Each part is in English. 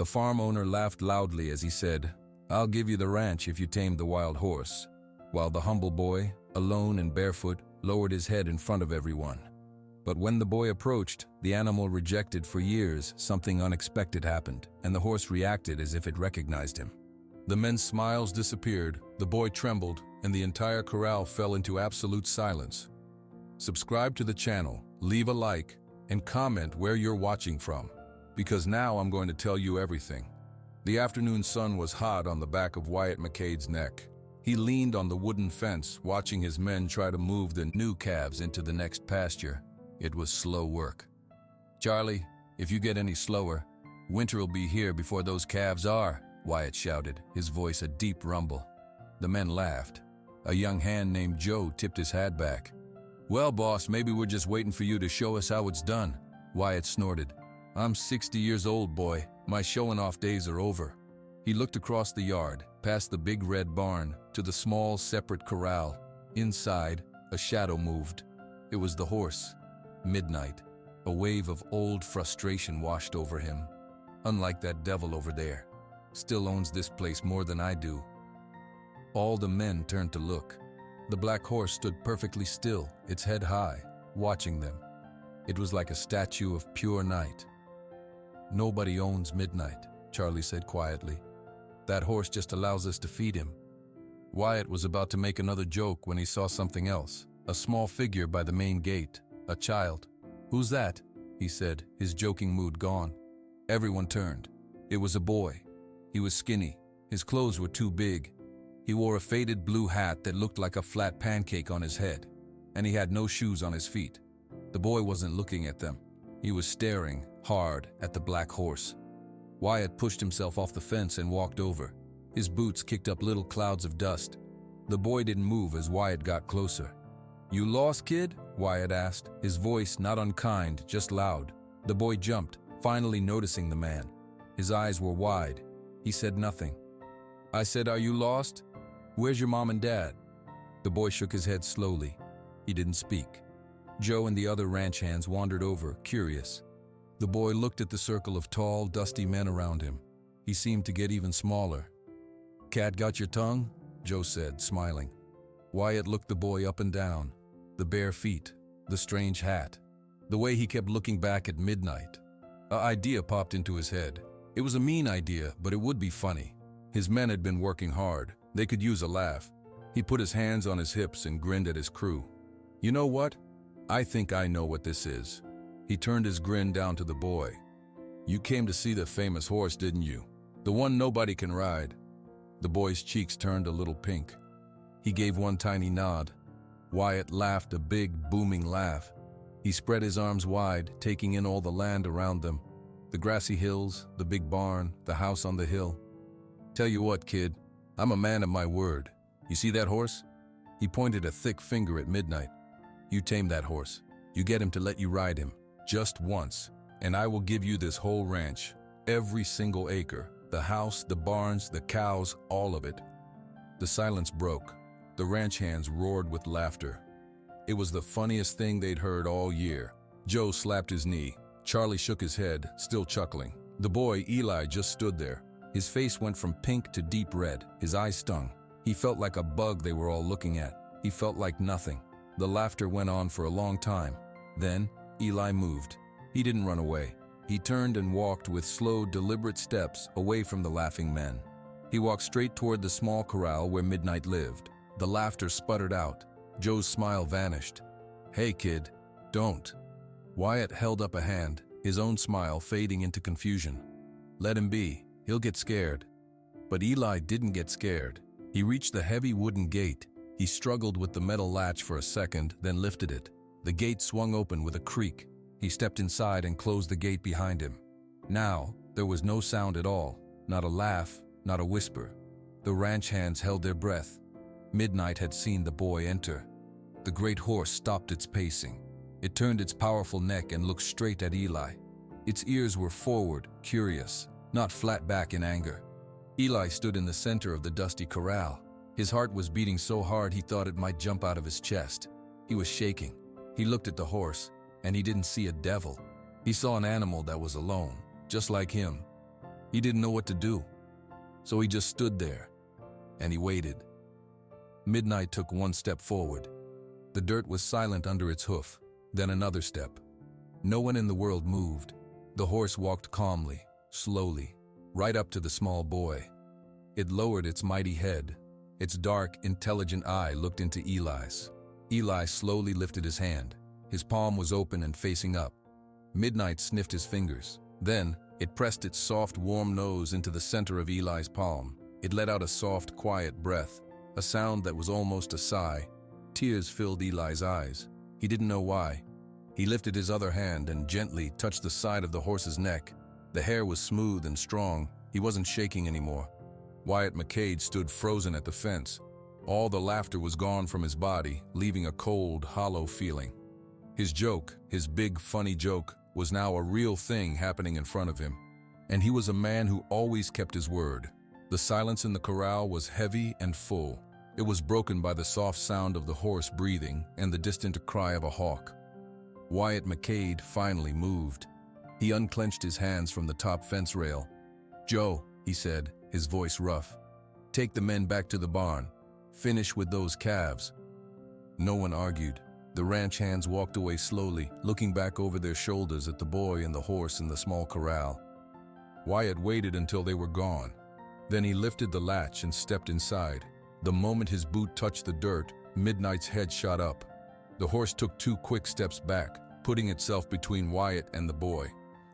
The farm owner laughed loudly as he said, "I'll give you the ranch if you tame the wild horse," while the humble boy, alone and barefoot, lowered his head in front of everyone. But when the boy approached, the animal rejected. For years, something unexpected happened, and the horse reacted as if it recognized him. The men's smiles disappeared, the boy trembled, and the entire corral fell into absolute silence. Subscribe to the channel, leave a like, and comment where you're watching from, because now I'm going to tell you everything. The afternoon sun was hot on the back of Wyatt McCade's neck. He leaned on the wooden fence, watching his men try to move the new calves into the next pasture. It was slow work. "Charlie, if you get any slower, winter will be here before those calves are," Wyatt shouted, his voice a deep rumble. The men laughed. A young hand named Joe tipped his hat back. "Well, boss, maybe we're just waiting for you to show us how it's done," Wyatt snorted. "I'm 60 years old, boy. My showing off days are over." He looked across the yard, past the big red barn, to the small separate corral. Inside, a shadow moved. It was the horse. Midnight. A wave of old frustration washed over him. "Unlike that devil over there. Still owns this place more than I do." All the men turned to look. The black horse stood perfectly still, its head high, watching them. It was like a statue of pure night. "Nobody owns midnight," Charlie said quietly. "That horse just allows us to feed him." Wyatt was about to make another joke when he saw something else, a small figure by the main gate, a child. "Who's that?" he said, his joking mood gone. Everyone turned. It was a boy. He was skinny. His clothes were too big. He wore a faded blue hat that looked like a flat pancake on his head, and he had no shoes on his feet. The boy wasn't looking at them. He was staring hard at the black horse. Wyatt pushed himself off the fence and walked over. His boots kicked up little clouds of dust. The boy didn't move as Wyatt got closer. "You lost, kid?" Wyatt asked, his voice not unkind, just loud. The boy jumped, finally noticing the man. His eyes were wide. He said nothing. "I said, are you lost? Where's your mom and dad?" The boy shook his head slowly. He didn't speak. Joe and the other ranch hands wandered over, curious. The boy looked at the circle of tall, dusty men around him. He seemed to get even smaller. "Cat got your tongue?" Joe said, smiling. Wyatt looked the boy up and down. The bare feet, the strange hat, the way he kept looking back at midnight. An idea popped into his head. It was a mean idea, but it would be funny. His men had been working hard. They could use a laugh. He put his hands on his hips and grinned at his crew. "You know what? I think I know what this is." He turned his grin down to the boy. "You came to see the famous horse, didn't you? The one nobody can ride." The boy's cheeks turned a little pink. He gave one tiny nod. Wyatt laughed a big, booming laugh. He spread his arms wide, taking in all the land around them. The grassy hills, the big barn, the house on the hill. "Tell you what, kid, I'm a man of my word. You see that horse?" He pointed a thick finger at Midnight. "You tame that horse. You get him to let you ride him, just once, and I will give you this whole ranch, every single acre, the house, the barns, the cows, all of it." The silence broke. The ranch hands roared with laughter. It was the funniest thing they'd heard all year. Joe slapped his knee. Charlie shook his head, still chuckling. The boy, Eli, just stood there. His face went from pink to deep red. His eyes stung. He felt like a bug they were all looking at. He felt like nothing. The laughter went on for a long time. Then, Eli moved. He didn't run away. He turned and walked with slow, deliberate steps away from the laughing men. He walked straight toward the small corral where Midnight lived. The laughter sputtered out. Joe's smile vanished. "Hey, kid, don't." Wyatt held up a hand, his own smile fading into confusion. "Let him be. He'll get scared." But Eli didn't get scared. He reached the heavy wooden gate. He struggled with the metal latch for a second, then lifted it. The gate swung open with a creak. He stepped inside and closed the gate behind him. Now, there was no sound at all. Not a laugh, not a whisper. The ranch hands held their breath. Midnight had seen the boy enter. The great horse stopped its pacing. It turned its powerful neck and looked straight at Eli. Its ears were forward, curious, not flat back in anger. Eli stood in the center of the dusty corral. His heart was beating so hard he thought it might jump out of his chest. He was shaking. He looked at the horse, and he didn't see a devil. He saw an animal that was alone, just like him. He didn't know what to do. So he just stood there, and he waited. Midnight took one step forward. The dirt was silent under its hoof, then another step. No one in the world moved. The horse walked calmly, slowly, right up to the small boy. It lowered its mighty head. Its dark, intelligent eye looked into Eli's. Eli slowly lifted his hand. His palm was open and facing up. Midnight sniffed his fingers. Then, it pressed its soft, warm nose into the center of Eli's palm. It let out a soft, quiet breath, a sound that was almost a sigh. Tears filled Eli's eyes. He didn't know why. He lifted his other hand and gently touched the side of the horse's neck. The hair was smooth and strong. He wasn't shaking anymore. Wyatt McCade stood frozen at the fence. All the laughter was gone from his body, leaving a cold, hollow feeling. His joke, his big, funny joke, was now a real thing happening in front of him. And he was a man who always kept his word. The silence in the corral was heavy and full. It was broken by the soft sound of the horse breathing and the distant cry of a hawk. Wyatt McCade finally moved. He unclenched his hands from the top fence rail. "Joe," he said, his voice rough, "take the men back to the barn. Finish with those calves." No one argued. The ranch hands walked away slowly, looking back over their shoulders at the boy and the horse in the small corral. Wyatt waited until they were gone. Then he lifted the latch and stepped inside. The moment his boot touched the dirt, Midnight's head shot up. The horse took 2 quick steps back, putting itself between Wyatt and the boy.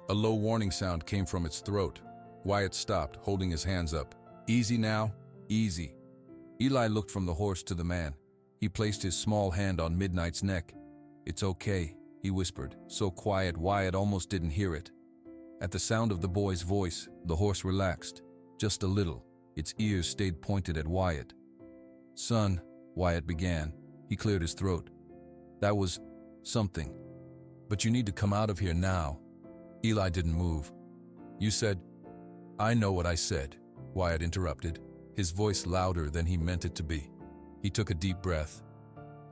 A low warning sound came from its throat. Wyatt stopped, holding his hands up. "Easy now, easy." Eli looked from the horse to the man. He placed his small hand on Midnight's neck. "It's okay," he whispered, so quiet Wyatt almost didn't hear it. At the sound of the boy's voice, the horse relaxed, just a little. Its ears stayed pointed at Wyatt. "Son," Wyatt began. He cleared his throat. "That was something. But you need to come out of here now." Eli didn't move. "You said—" "I know what I said," Wyatt interrupted, his voice louder than he meant it to be. He took a deep breath.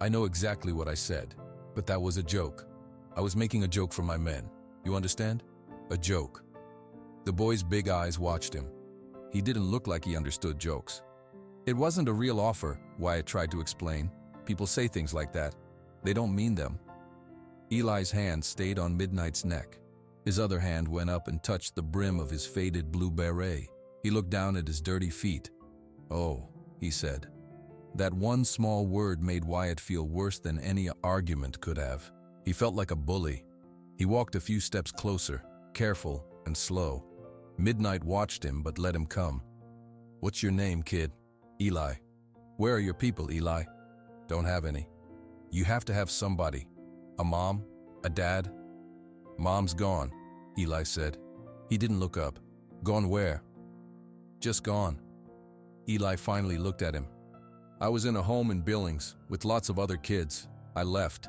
"I know exactly what I said, but that was a joke. I was making a joke for my men. You understand? A joke." The boy's big eyes watched him. He didn't look like he understood jokes. "It wasn't a real offer," Wyatt tried to explain. "People say things like that. They don't mean them." Eli's hand stayed on Midnight's neck. His other hand went up and touched the brim of his faded blue beret. He looked down at his dirty feet. "Oh," he said. That one small word made Wyatt feel worse than any argument could have. He felt like a bully. He walked a few steps closer, careful and slow. Midnight watched him but let him come. "What's your name, kid?" "Eli." "Where are your people, Eli?" "Don't have any." "You have to have somebody. A mom? A dad?" "Mom's gone," Eli said. He didn't look up. "Gone where?" "Just gone." Eli finally looked at him. "I was in a home in Billings with lots of other kids. I left."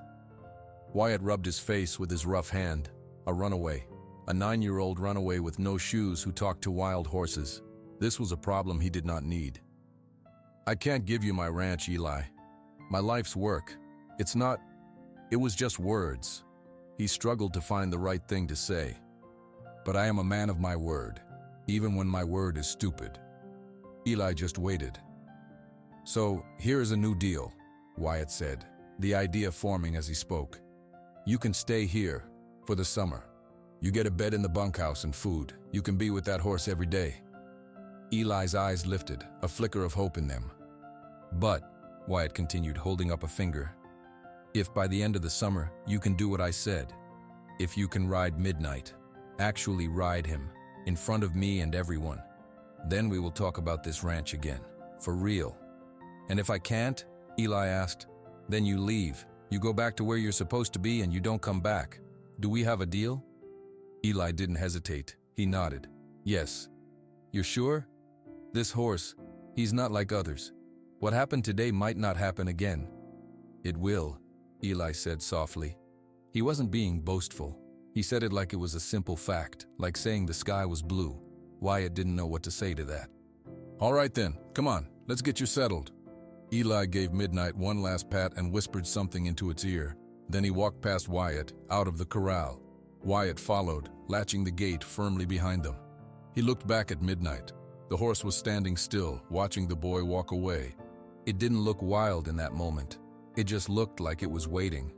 Wyatt rubbed his face with his rough hand. A runaway. A 9-year-old runaway with no shoes who talked to wild horses. This was a problem he did not need. "I can't give you my ranch, Eli. My life's work. It's not—" It was just words. He struggled to find the right thing to say. "But I am a man of my word, even when my word is stupid." Eli just waited. "So, here is a new deal," Wyatt said, the idea forming as he spoke. "You can stay here for the summer. You get a bed in the bunkhouse and food. You can be with that horse every day." Eli's eyes lifted, a flicker of hope in them. "But," Wyatt continued, holding up a finger, "if by the end of the summer you can do what I said, if you can ride Midnight, actually ride him, in front of me and everyone, then we will talk about this ranch again, for real." "And if I can't," Eli asked, "then you leave. You go back to where you're supposed to be and you don't come back. Do we have a deal?" Eli didn't hesitate. He nodded. "Yes." "You're sure? This horse, he's not like others. What happened today might not happen again." "It will," Eli said softly. He wasn't being boastful. He said it like it was a simple fact, like saying the sky was blue. Wyatt didn't know what to say to that. "All right then, come on, let's get you settled." Eli gave Midnight one last pat and whispered something into its ear. Then he walked past Wyatt, out of the corral. Wyatt followed, latching the gate firmly behind them. He looked back at Midnight. The horse was standing still, watching the boy walk away. It didn't look wild in that moment. It just looked like it was waiting.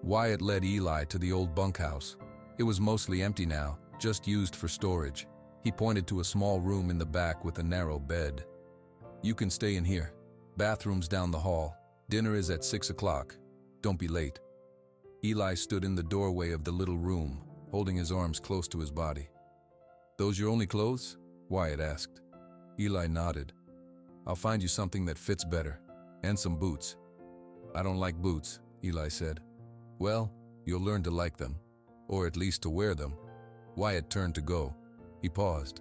Wyatt led Eli to the old bunkhouse. It was mostly empty now, just used for storage. He pointed to a small room in the back with a narrow bed. "You can stay in here. Bathroom's down the hall. Dinner is at 6 o'clock. Don't be late." Eli stood in the doorway of the little room, holding his arms close to his body. "Those your only clothes?" Wyatt asked. Eli nodded. "I'll find you something that fits better, and some boots." "I don't like boots," Eli said. "Well, you'll learn to like them, or at least to wear them." Wyatt turned to go. He paused.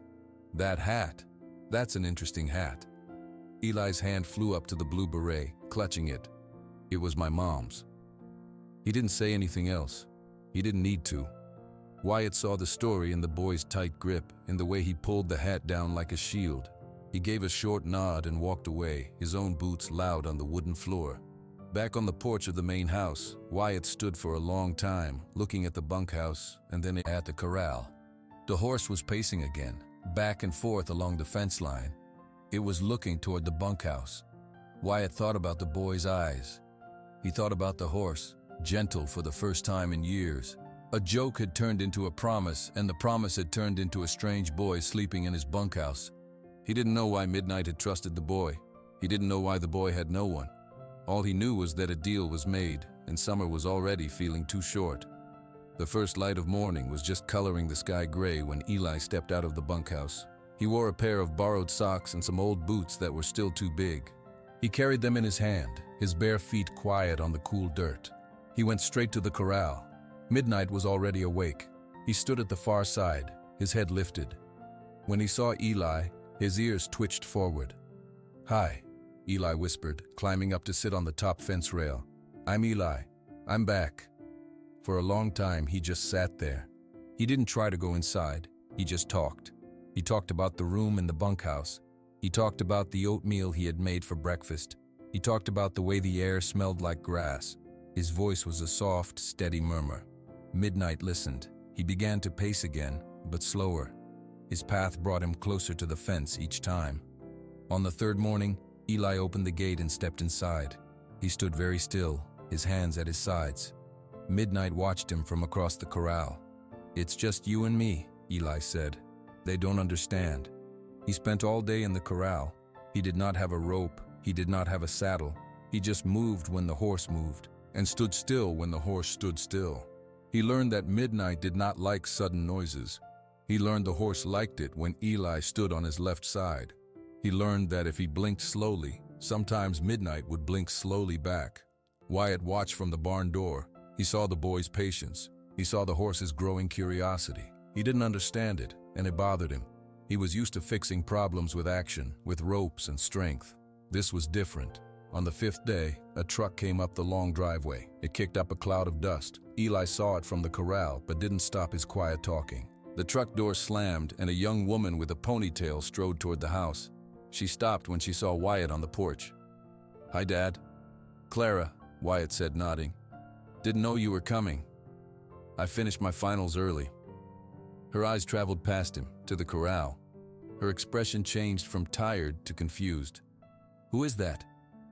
"That hat. That's an interesting hat." Eli's hand flew up to the blue beret, clutching it. "It was my mom's." He didn't say anything else. He didn't need to. Wyatt saw the story in the boy's tight grip, in the way he pulled the hat down like a shield. He gave a short nod and walked away, his own boots loud on the wooden floor. Back on the porch of the main house, Wyatt stood for a long time, looking at the bunkhouse and then at the corral. The horse was pacing again, back and forth along the fence line. It was looking toward the bunkhouse. Wyatt thought about the boy's eyes. He thought about the horse, gentle for the first time in years. A joke had turned into a promise, and the promise had turned into a strange boy sleeping in his bunkhouse. He didn't know why Midnight had trusted the boy. He didn't know why the boy had no one. All he knew was that a deal was made, and summer was already feeling too short. The first light of morning was just coloring the sky gray when Eli stepped out of the bunkhouse. He wore a pair of borrowed socks and some old boots that were still too big. He carried them in his hand, his bare feet quiet on the cool dirt. He went straight to the corral. Midnight was already awake. He stood at the far side, his head lifted. When he saw Eli, his ears twitched forward. "Hi," Eli whispered, climbing up to sit on the top fence rail. "I'm Eli. I'm back." For a long time, he just sat there. He didn't try to go inside. He just talked. He talked about the room in the bunkhouse. He talked about the oatmeal he had made for breakfast. He talked about the way the air smelled like grass. His voice was a soft, steady murmur. Midnight listened. He began to pace again, but slower. His path brought him closer to the fence each time. On the third morning, Eli opened the gate and stepped inside. He stood very still, his hands at his sides. Midnight watched him from across the corral. "It's just you and me," Eli said. "They don't understand." He spent all day in the corral. He did not have a rope. He did not have a saddle. He just moved when the horse moved, and stood still when the horse stood still. He learned that Midnight did not like sudden noises. He learned the horse liked it when Eli stood on his left side. He learned that if he blinked slowly, sometimes Midnight would blink slowly back. Wyatt watched from the barn door. He saw the boy's patience. He saw the horse's growing curiosity. He didn't understand it, and it bothered him. He was used to fixing problems with action, with ropes and strength. This was different. On the fifth day, a truck came up the long driveway. It kicked up a cloud of dust. Eli saw it from the corral, but didn't stop his quiet talking. The truck door slammed, and a young woman with a ponytail strode toward the house. She stopped when she saw Wyatt on the porch. "Hi, Dad." "Clara," Wyatt said, nodding. "Didn't know you were coming. I finished my finals early." Her eyes traveled past him, to the corral. Her expression changed from tired to confused. "Who is that?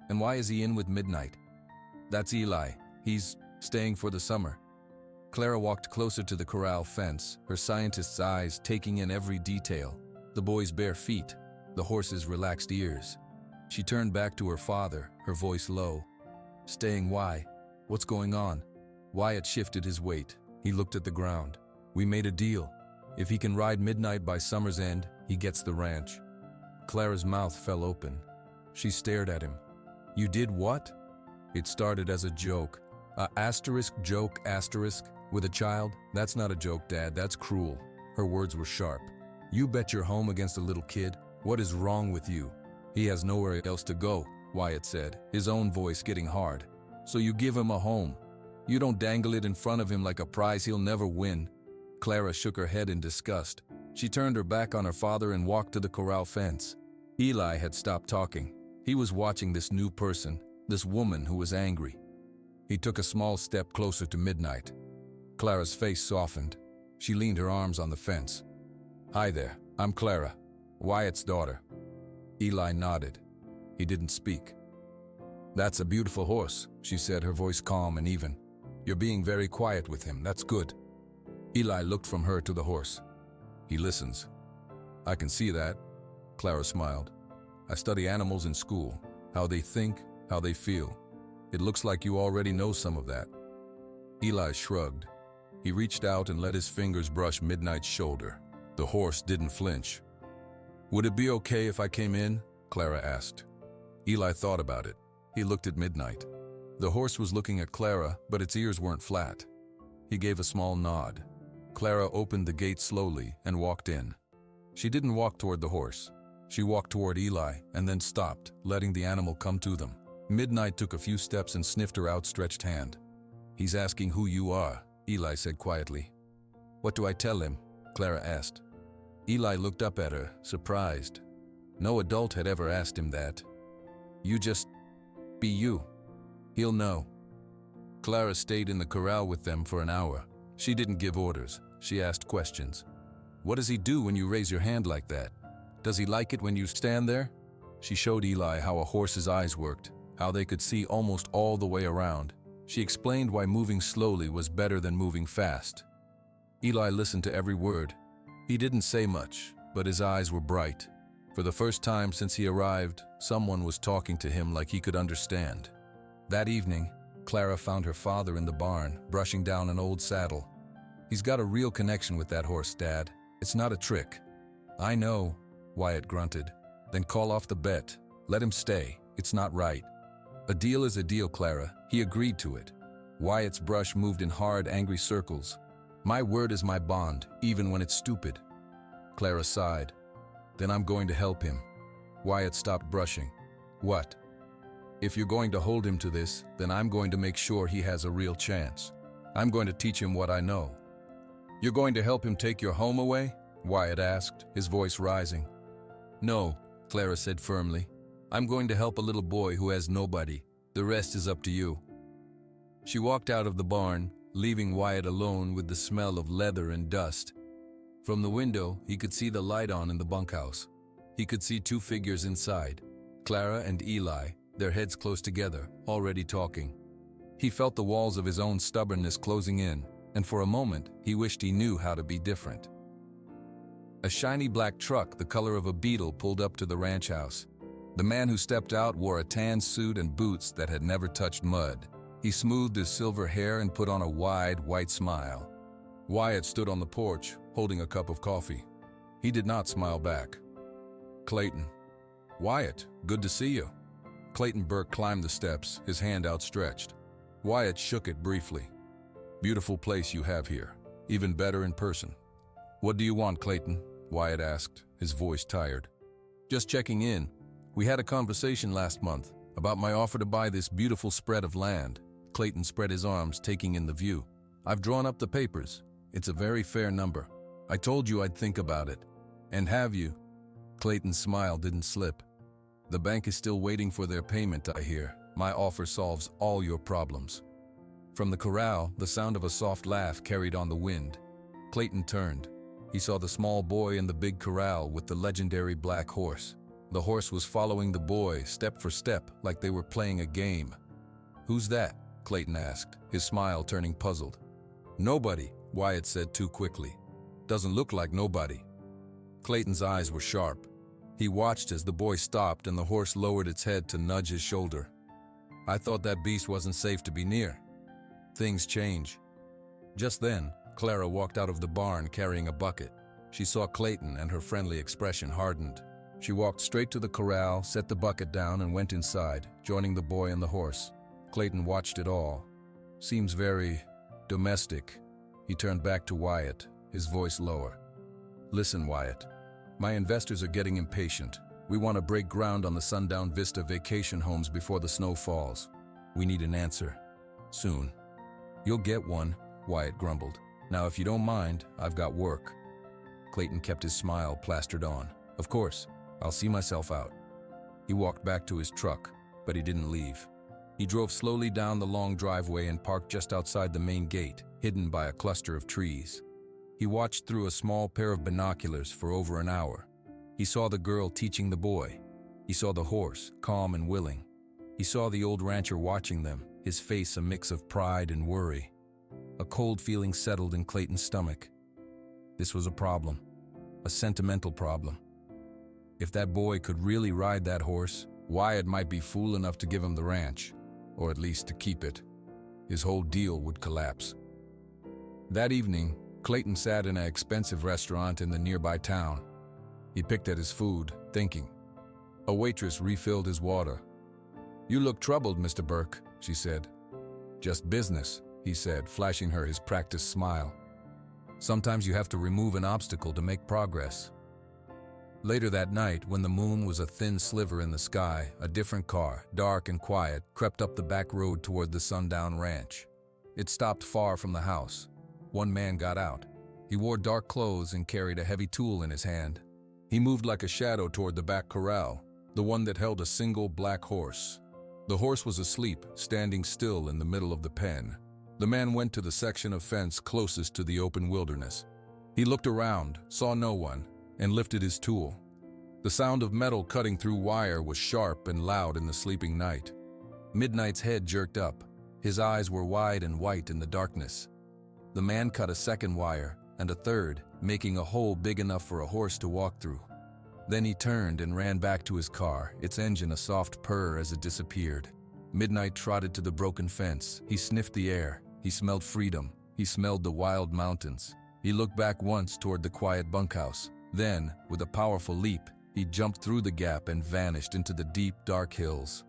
And why is he in with Midnight?" "That's Eli. He's staying for the summer." Clara walked closer to the corral fence, her scientist's eyes taking in every detail. The boy's bare feet, the horse's relaxed ears. She turned back to her father, her voice low. "Staying why? What's going on?" Wyatt shifted his weight. He looked at the ground. "We made a deal. If he can ride Midnight by summer's end, he gets the ranch." Clara's mouth fell open. She stared at him. "You did what?" "It started as a joke. Joke, with a child? That's not a joke, Dad. That's cruel." Her words were sharp. "You bet your home against a little kid? What is wrong with you?" "He has nowhere else to go," Wyatt said, his own voice getting hard. "So you give him a home. You don't dangle it in front of him like a prize he'll never win." Clara shook her head in disgust. She turned her back on her father and walked to the corral fence. Eli had stopped talking. He was watching this new person, this woman who was angry. He took a small step closer to Midnight. Clara's face softened. She leaned her arms on the fence. "Hi there, I'm Clara, Wyatt's daughter. Eli nodded. He didn't speak. That's a beautiful horse, she said, her voice calm and even. You're being very quiet with him, that's good. Eli looked from her to the horse. He listens. I can see that, Clara smiled. I study animals in school, how they think, how they feel. It looks like you already know some of that. Eli shrugged. He reached out and let his fingers brush Midnight's shoulder. The horse didn't flinch. Would it be okay if I came in? Clara asked. Eli thought about it. He looked at Midnight. The horse was looking at Clara, but its ears weren't flat. He gave a small nod. Clara opened the gate slowly and walked in. She didn't walk toward the horse. She walked toward Eli and then stopped, letting the animal come to them. Midnight took a few steps and sniffed her outstretched hand. He's asking who you are, Eli said quietly. What do I tell him? Clara asked. Eli looked up at her, surprised. No adult had ever asked him that. You just be you. He'll know. Clara stayed in the corral with them for an hour. She didn't give orders. She asked questions. What does he do when you raise your hand like that? Does he like it when you stand there? She showed Eli how a horse's eyes worked, how they could see almost all the way around. She explained why moving slowly was better than moving fast. Eli listened to every word. He didn't say much, but his eyes were bright. For the first time since he arrived, someone was talking to him like he could understand. That evening, Clara found her father in the barn, brushing down an old saddle. He's got a real connection with that horse, Dad. It's not a trick. I know, Wyatt grunted. Then call off the bet. Let him stay. It's not right. A deal is a deal, Clara. He agreed to it. Wyatt's brush moved in hard, angry circles. My word is my bond, even when it's stupid. Clara sighed. Then I'm going to help him. Wyatt stopped brushing. What? If you're going to hold him to this, then I'm going to make sure he has a real chance. I'm going to teach him what I know. You're going to help him take your home away? Wyatt asked, his voice rising. No, Clara said firmly. I'm going to help a little boy who has nobody. The rest is up to you. She walked out of the barn, leaving Wyatt alone with the smell of leather and dust. From the window, he could see the light on in the bunkhouse. He could see two figures inside, Clara and Eli, their heads close together, already talking. He felt the walls of his own stubbornness closing in, and for a moment, he wished he knew how to be different. A shiny black truck the color of a beetle pulled up to the ranch house. The man who stepped out wore a tan suit and boots that had never touched mud. He smoothed his silver hair and put on a wide, white smile. Wyatt stood on the porch, holding a cup of coffee. He did not smile back. Clayton. Wyatt, good to see you. Clayton Burke climbed the steps, his hand outstretched. Wyatt shook it briefly. Beautiful place you have here. Even better in person. What do you want, Clayton? Wyatt asked, his voice tired. Just checking in. We had a conversation last month about my offer to buy this beautiful spread of land. Clayton spread his arms, taking in the view. I've drawn up the papers. It's a very fair number. I told you I'd think about it. And have you? Clayton's smile didn't slip. The bank is still waiting for their payment, I hear. My offer solves all your problems. From the corral, the sound of a soft laugh carried on the wind. Clayton turned. He saw the small boy in the big corral with the legendary black horse. The horse was following the boy, step for step, like they were playing a game. Who's that? Clayton asked, his smile turning puzzled. Nobody, Wyatt said too quickly. Doesn't look like nobody. Clayton's eyes were sharp. He watched as the boy stopped and the horse lowered its head to nudge his shoulder. I thought that beast wasn't safe to be near. Things change. Just then, Clara walked out of the barn carrying a bucket. She saw Clayton and her friendly expression hardened. She walked straight to the corral, set the bucket down, and went inside, joining the boy and the horse. Clayton watched it all. Seems very domestic. He turned back to Wyatt, his voice lower. Listen, Wyatt. My investors are getting impatient. We want to break ground on the Sundown Vista vacation homes before the snow falls. We need an answer. Soon. You'll get one, Wyatt grumbled. Now, if you don't mind, I've got work. Clayton kept his smile plastered on. Of course. I'll see myself out. He walked back to his truck, but he didn't leave. He drove slowly down the long driveway and parked just outside the main gate, hidden by a cluster of trees. He watched through a small pair of binoculars for over an hour. He saw the girl teaching the boy. He saw the horse, calm and willing. He saw the old rancher watching them, his face a mix of pride and worry. A cold feeling settled in Clayton's stomach. This was a problem, a sentimental problem. If that boy could really ride that horse, Wyatt might be fool enough to give him the ranch, or at least to keep it. His whole deal would collapse. That evening, Clayton sat in an expensive restaurant in the nearby town. He picked at his food, thinking. A waitress refilled his water. "You look troubled, Mr. Burke," she said. "Just business," he said, flashing her his practiced smile. "Sometimes you have to remove an obstacle to make progress." Later that night, when the moon was a thin sliver in the sky, a different car, dark and quiet, crept up the back road toward the sundown ranch. It stopped far from the house. One man got out. He wore dark clothes and carried a heavy tool in his hand. He moved like a shadow toward the back corral, the one that held a single black horse. The horse was asleep, standing still in the middle of the pen. The man went to the section of fence closest to the open wilderness. He looked around, saw no one, and lifted his tool. The sound of metal cutting through wire was sharp and loud in the sleeping night. Midnight's head jerked up. His eyes were wide and white in the darkness. The man cut a second wire, and a third, making a hole big enough for a horse to walk through. Then he turned and ran back to his car, its engine a soft purr as it disappeared. Midnight trotted to the broken fence. He sniffed the air. He smelled freedom. He smelled the wild mountains. He looked back once toward the quiet bunkhouse. Then, with a powerful leap, he jumped through the gap and vanished into the deep, dark hills.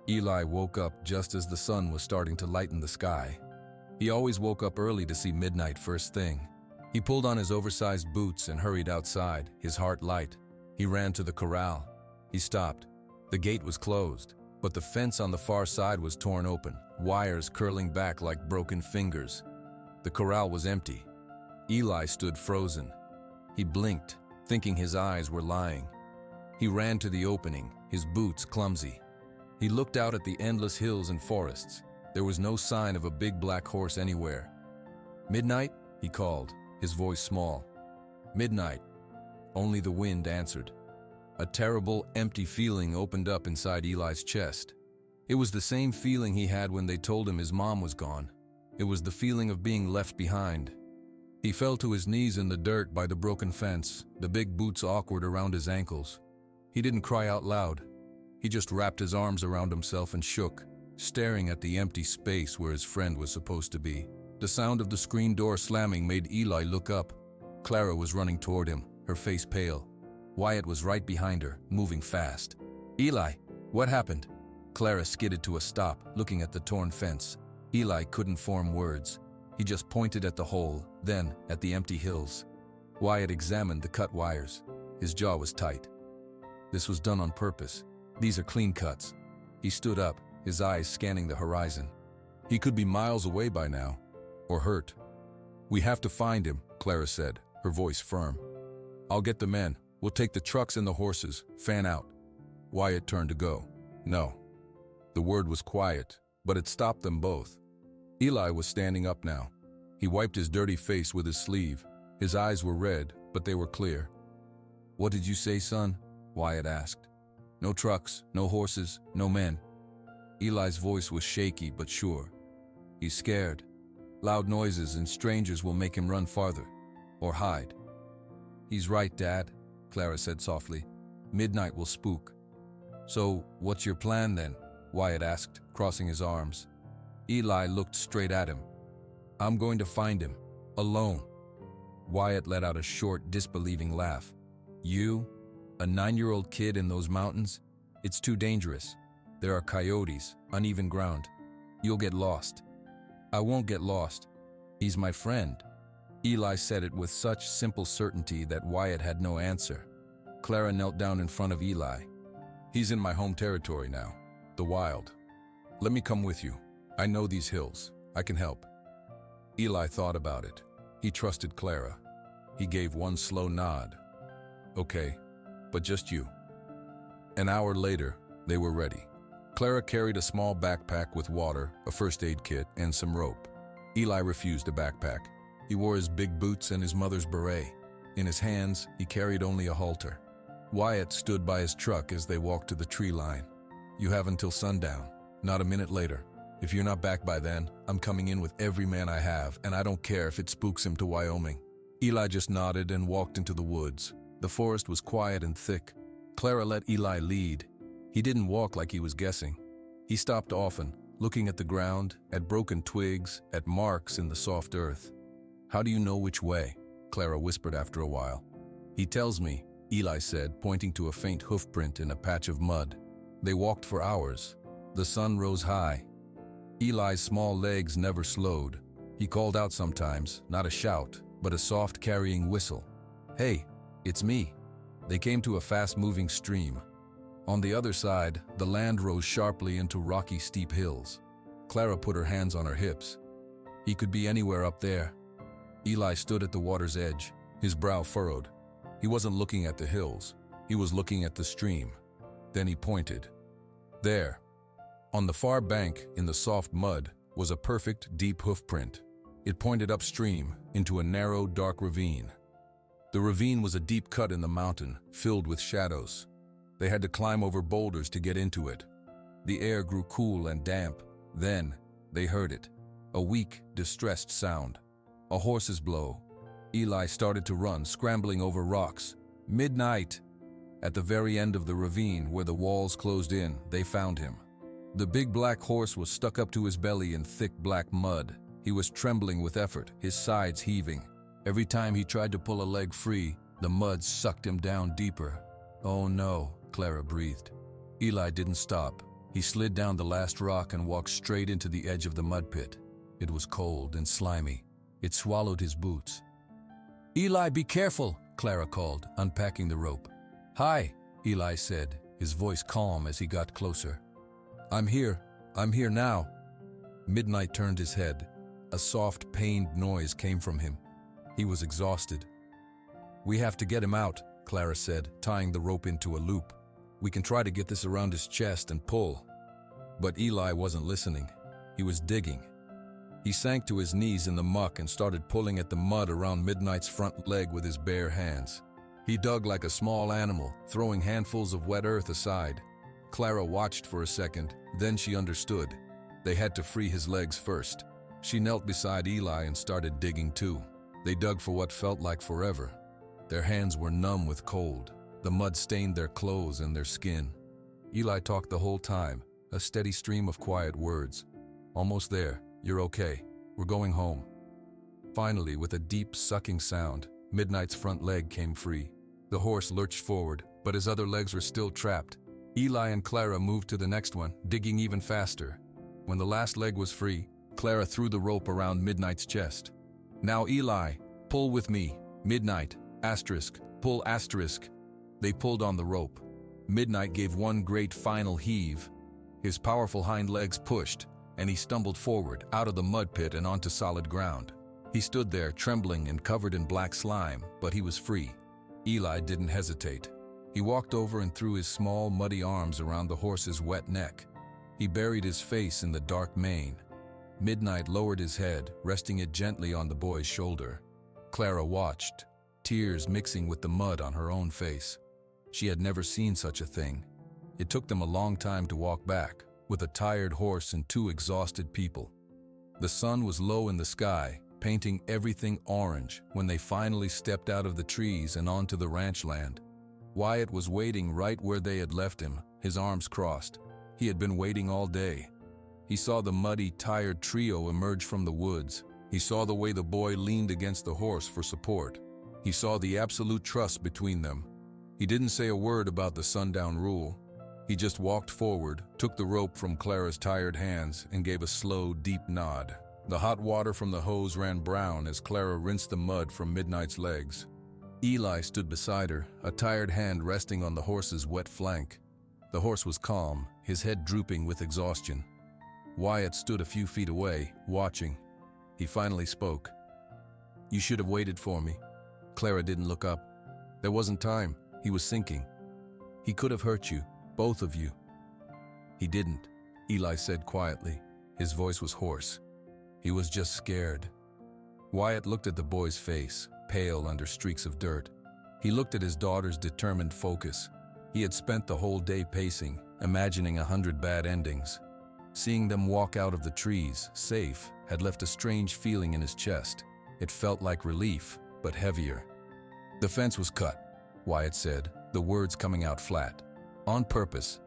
Eli woke up just as the sun was starting to lighten the sky. He always woke up early to see midnight first thing. He pulled on his oversized boots and hurried outside, his heart light. He ran to the corral. He stopped. The gate was closed, but the fence on the far side was torn open, wires curling back like broken fingers. The corral was empty. Eli stood frozen. He blinked, thinking his eyes were lying. He ran to the opening, his boots clumsy. He looked out at the endless hills and forests. There was no sign of a big black horse anywhere. "Midnight?" he called, his voice small. "Midnight." Only the wind answered. A terrible, empty feeling opened up inside Eli's chest. It was the same feeling he had when they told him his mom was gone. It was the feeling of being left behind. He fell to his knees in the dirt by the broken fence, the big boots awkward around his ankles. He didn't cry out loud. He just wrapped his arms around himself and shook, staring at the empty space where his friend was supposed to be. The sound of the screen door slamming made Eli look up. Clara was running toward him, her face pale. Wyatt was right behind her, moving fast. "Eli, what happened?" Clara skidded to a stop, looking at the torn fence. Eli couldn't form words. He just pointed at the hole, then at the empty hills. Wyatt examined the cut wires. His jaw was tight. This was done on purpose. These are clean cuts. He stood up, his eyes scanning the horizon. He could be miles away by now, or hurt. "We have to find him," Clara said, her voice firm. "I'll get the men. We'll take the trucks and the horses. Fan out." Wyatt turned to go. No. The word was quiet, but it stopped them both. Eli was standing up now. He wiped his dirty face with his sleeve. His eyes were red, but they were clear. "What did you say, son?" Wyatt asked. "No trucks, no horses, no men." Eli's voice was shaky but sure. "He's scared. Loud noises and strangers will make him run farther, or hide." "He's right, Dad," Clara said softly. "Midnight will spook." "So, what's your plan then?" Wyatt asked, crossing his arms. Eli looked straight at him. "I'm going to find him, alone." Wyatt let out a short, disbelieving laugh. "You? A 9-year-old kid in those mountains? It's too dangerous. There are coyotes, uneven ground. You'll get lost." "I won't get lost. He's my friend." Eli said it with such simple certainty that Wyatt had no answer. Clara knelt down in front of Eli. "He's in my home territory now, the wild. Let me come with you. I know these hills. I can help." Eli thought about it. He trusted Clara. He gave one slow nod. "Okay, but just you." An hour later, they were ready. Clara carried a small backpack with water, a first aid kit, and some rope. Eli refused a backpack. He wore his big boots and his mother's beret. In his hands, he carried only a halter. Wyatt stood by his truck as they walked to the tree line. "You have until sundown, not a minute later. If you're not back by then, I'm coming in with every man I have, and I don't care if it spooks him to Wyoming." Eli just nodded and walked into the woods. The forest was quiet and thick. Clara let Eli lead. He didn't walk like he was guessing. He stopped often, looking at the ground, at broken twigs, at marks in the soft earth. "How do you know which way?" Clara whispered after a while. "He tells me," Eli said, pointing to a faint hoofprint in a patch of mud. They walked for hours. The sun rose high. Eli's small legs never slowed. He called out sometimes, not a shout, but a soft carrying whistle. "Hey, it's me." They came to a fast-moving stream. On the other side, the land rose sharply into rocky, steep hills. Clara put her hands on her hips. He could be anywhere up there. Eli stood at the water's edge, his brow furrowed. He wasn't looking at the hills. He was looking at the stream. Then he pointed. There, on the far bank in the soft mud, was a perfect, deep hoofprint. It pointed upstream into a narrow, dark ravine. The ravine was a deep cut in the mountain, filled with shadows. They had to climb over boulders to get into it. The air grew cool and damp. Then, they heard it. A weak, distressed sound. A horse's blow. Eli started to run, scrambling over rocks. Midnight! At the very end of the ravine, where the walls closed in, they found him. The big black horse was stuck up to his belly in thick black mud. He was trembling with effort, his sides heaving. Every time he tried to pull a leg free, the mud sucked him down deeper. "Oh no," Clara breathed. Eli didn't stop. He slid down the last rock and walked straight into the edge of the mud pit. It was cold and slimy. It swallowed his boots. "Eli, be careful," Clara called, unpacking the rope. "Hi," Eli said, his voice calm as he got closer. I'm here now." Midnight turned his head. A soft, pained noise came from him. He was exhausted. "We have to get him out," Clara said, tying the rope into a loop. "We can try to get this around his chest and pull." But Eli wasn't listening. He was digging. He sank to his knees in the muck and started pulling at the mud around Midnight's front leg with his bare hands. He dug like a small animal, throwing handfuls of wet earth aside. Clara watched for a second, then she understood. They had to free his legs first. She knelt beside Eli and started digging too. They dug for what felt like forever. Their hands were numb with cold. The mud stained their clothes and their skin. Eli talked the whole time, a steady stream of quiet words. "Almost there. You're okay. We're going home." Finally, with a deep, sucking sound, Midnight's front leg came free. The horse lurched forward, but his other legs were still trapped. Eli and Clara moved to the next one, digging even faster. When the last leg was free, Clara threw the rope around Midnight's chest. "Now, Eli, pull with me. Midnight, pull asterisk." They pulled on the rope. Midnight gave one great final heave. His powerful hind legs pushed, and he stumbled forward, out of the mud pit and onto solid ground. He stood there, trembling and covered in black slime, but he was free. Eli didn't hesitate. He walked over and threw his small, muddy arms around the horse's wet neck. He buried his face in the dark mane. Midnight lowered his head, resting it gently on the boy's shoulder. Clara watched, tears mixing with the mud on her own face. She had never seen such a thing. It took them a long time to walk back, with a tired horse and two exhausted people. The sun was low in the sky, painting everything orange when they finally stepped out of the trees and onto the ranch land. Wyatt was waiting right where they had left him, his arms crossed. He had been waiting all day. He saw the muddy, tired trio emerge from the woods. He saw the way the boy leaned against the horse for support. He saw the absolute trust between them. He didn't say a word about the sundown rule. He just walked forward, took the rope from Clara's tired hands, and gave a slow, deep nod. The hot water from the hose ran brown as Clara rinsed the mud from Midnight's legs. Eli stood beside her, a tired hand resting on the horse's wet flank. The horse was calm, his head drooping with exhaustion. Wyatt stood a few feet away, watching. He finally spoke. "You should have waited for me." Clara didn't look up. "There wasn't time. He was sinking. He could have hurt you, both of you." "He didn't," Eli said quietly. His voice was hoarse. "He was just scared." Wyatt looked at the boy's face, pale under streaks of dirt. He looked at his daughter's determined focus. He had spent the whole day pacing, imagining 100 bad endings. Seeing them walk out of the trees, safe, had left a strange feeling in his chest. It felt like relief, but heavier. "The fence was cut," Wyatt said, the words coming out flat. "On purpose."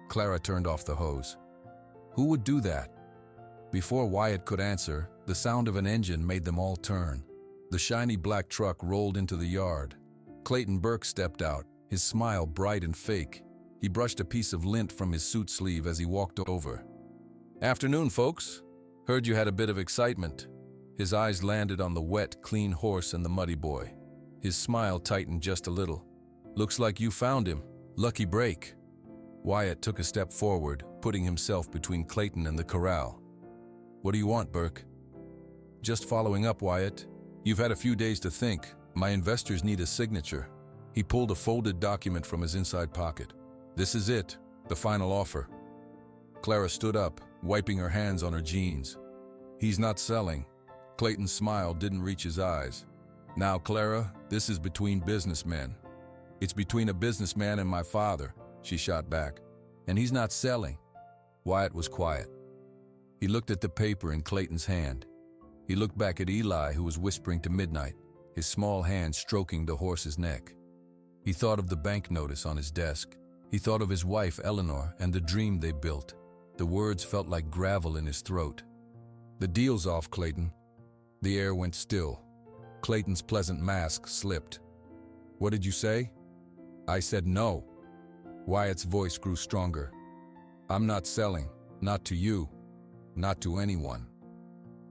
Clara turned off the hose. "Who would do that?" Before Wyatt could answer, the sound of an engine made them all turn. The shiny black truck rolled into the yard. Clayton Burke stepped out, his smile bright and fake. He brushed a piece of lint from his suit sleeve as he walked over. "Afternoon, folks. Heard you had a bit of excitement." His eyes landed on the wet, clean horse and the muddy boy. His smile tightened just a little. "Looks like you found him. Lucky break." Wyatt took a step forward, putting himself between Clayton and the corral. "What do you want, Burke?" "Just following up, Wyatt. You've had a few days to think. My investors need a signature." He pulled a folded document from his inside pocket. "This is it, the final offer." Clara stood up, wiping her hands on her jeans. "He's not selling." Clayton's smile didn't reach his eyes. "Now, Clara, this is between businessmen." "It's between a businessman and my father," she shot back. "And he's not selling." Wyatt was quiet. He looked at the paper in Clayton's hand. He looked back at Eli, who was whispering to Midnight, his small hand stroking the horse's neck. He thought of the bank notice on his desk. He thought of his wife, Eleanor, and the dream they built. The words felt like gravel in his throat. "The deal's off, Clayton." The air went still. Clayton's pleasant mask slipped. "What did you say?" "I said no." Wyatt's voice grew stronger. "I'm not selling. Not to you. Not to anyone."